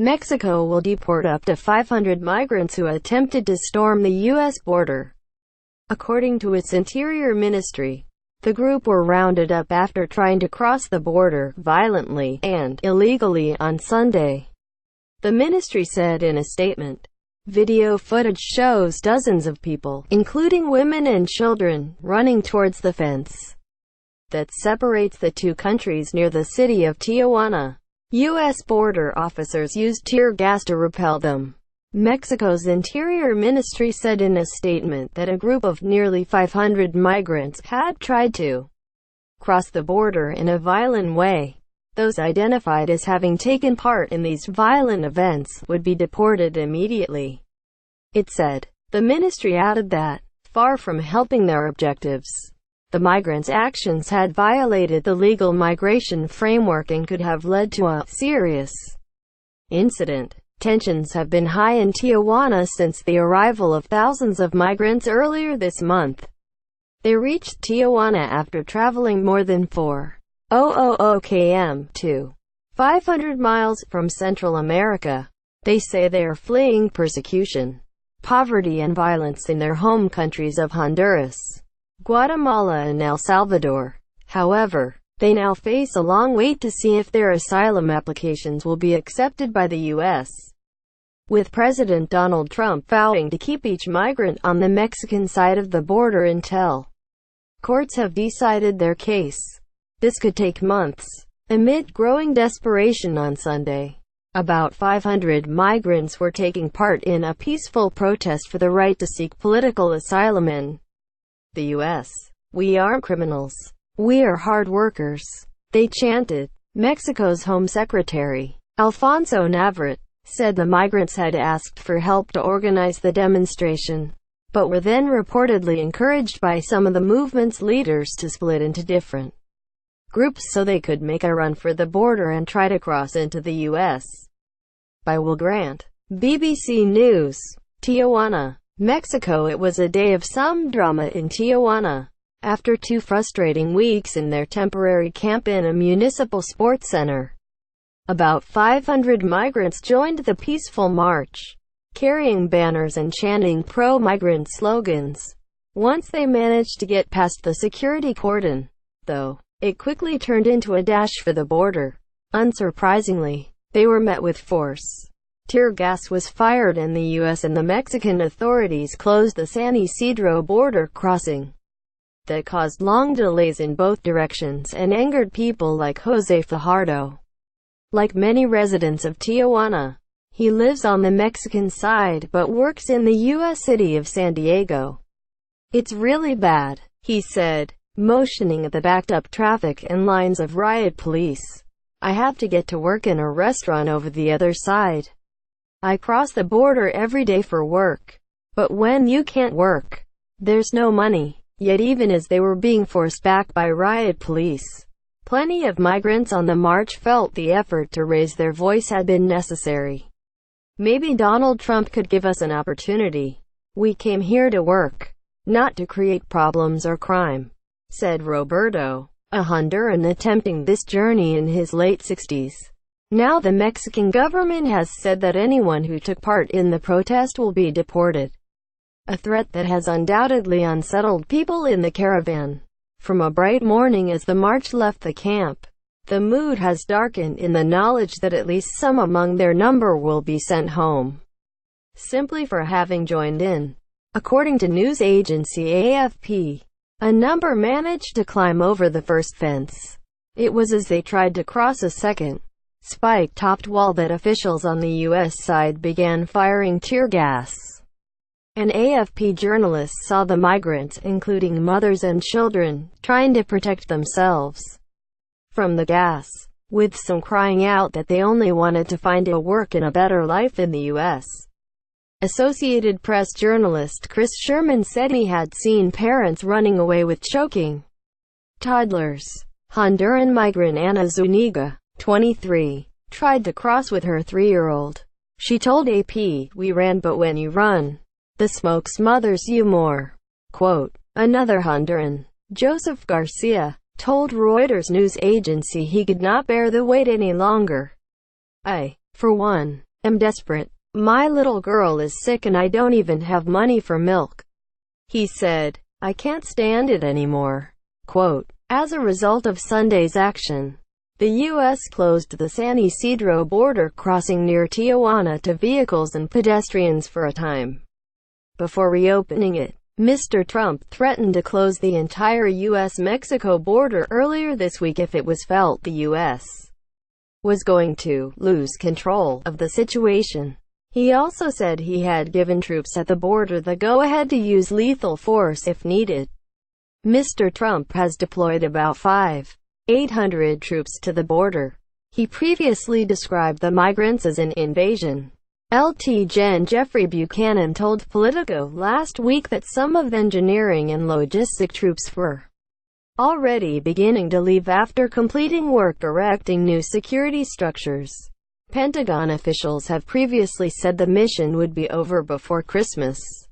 Mexico will deport up to 500 migrants who attempted to storm the U.S. border. According to its Interior Ministry, the group were rounded up after trying to cross the border violently and illegally on Sunday. The ministry said in a statement, "Video footage shows dozens of people, including women and children, running towards the fence that separates the two countries near the city of Tijuana. U.S. border officers used tear gas to repel them." Mexico's Interior Ministry said in a statement that a group of nearly 500 migrants had tried to cross the border in a violent way. Those identified as having taken part in these violent events would be deported immediately. It said. The ministry added that, far from helping their objectives, the migrants' actions had violated the legal migration framework and could have led to a serious incident. Tensions have been high in Tijuana since the arrival of thousands of migrants earlier this month. They reached Tijuana after traveling more than 4,000 km to 500 miles from Central America. They say they are fleeing persecution, poverty and violence in their home countries of Honduras, Guatemala and El Salvador. However, they now face a long wait to see if their asylum applications will be accepted by the U.S., with President Donald Trump vowing to keep each migrant on the Mexican side of the border until courts have decided their case. This could take months. Amid growing desperation on Sunday, about 500 migrants were taking part in a peaceful protest for the right to seek political asylum in the U.S. "We aren't criminals. We are hard workers," they chanted. Mexico's Home Secretary, Alfonso Navarrete, said the migrants had asked for help to organize the demonstration, but were then reportedly encouraged by some of the movement's leaders to split into different groups so they could make a run for the border and try to cross into the U.S. By Will Grant, BBC News, Tijuana, Mexico. It was a day of some drama in Tijuana. After 2 frustrating weeks in their temporary camp in a municipal sports center, about 500 migrants joined the peaceful march, carrying banners and chanting pro-migrant slogans. Once they managed to get past the security cordon, though, it quickly turned into a dash for the border. Unsurprisingly, they were met with force. Tear gas was fired and the U.S. and the Mexican authorities closed the San Isidro border crossing. That caused long delays in both directions and angered people like Jose Fajardo. Like many residents of Tijuana, he lives on the Mexican side but works in the U.S. city of San Diego. "It's really bad," he said, motioning at the backed-up traffic and lines of riot police. "I have to get to work in a restaurant over the other side. I cross the border every day for work. But when you can't work, there's no money." Yet even as they were being forced back by riot police, plenty of migrants on the march felt the effort to raise their voice had been necessary. "Maybe Donald Trump could give us an opportunity. We came here to work, not to create problems or crime," said Roberto, a Honduran attempting this journey in his late 60s. Now the Mexican government has said that anyone who took part in the protest will be deported. A threat that has undoubtedly unsettled people in the caravan. From a bright morning as the march left the camp, the mood has darkened in the knowledge that at least some among their number will be sent home, simply for having joined in. According to news agency AFP, a number managed to climb over the first fence. It was as they tried to cross a second, spike-topped wall that officials on the U.S. side began firing tear gas. An AFP journalist saw the migrants, including mothers and children, trying to protect themselves from the gas, with some crying out that they only wanted to find a work and a better life in the U.S. Associated Press journalist Chris Sherman said he had seen parents running away with choking toddlers. Honduran migrant Ana Zuniga, 23, tried to cross with her 3-year-old. She told AP, "We ran, but when you run, the smoke smothers you more." Quote. Another Honduran, Joseph Garcia, told Reuters news agency he could not bear the wait any longer. "I, for one, am desperate. My little girl is sick and I don't even have money for milk," he said. "I can't stand it anymore." Quote, as a result of Sunday's action, the U.S. closed the San Isidro border crossing near Tijuana to vehicles and pedestrians for a time. Before reopening it, Mr. Trump threatened to close the entire U.S.-Mexico border earlier this week if it was felt the U.S. was going to lose control of the situation. He also said he had given troops at the border the go-ahead to use lethal force if needed. Mr. Trump has deployed about 5,800 troops to the border. He previously described the migrants as an invasion. Lt. Gen. Jeffrey Buchanan told Politico last week that some of the engineering and logistic troops were already beginning to leave after completing work erecting new security structures. Pentagon officials have previously said the mission would be over before Christmas.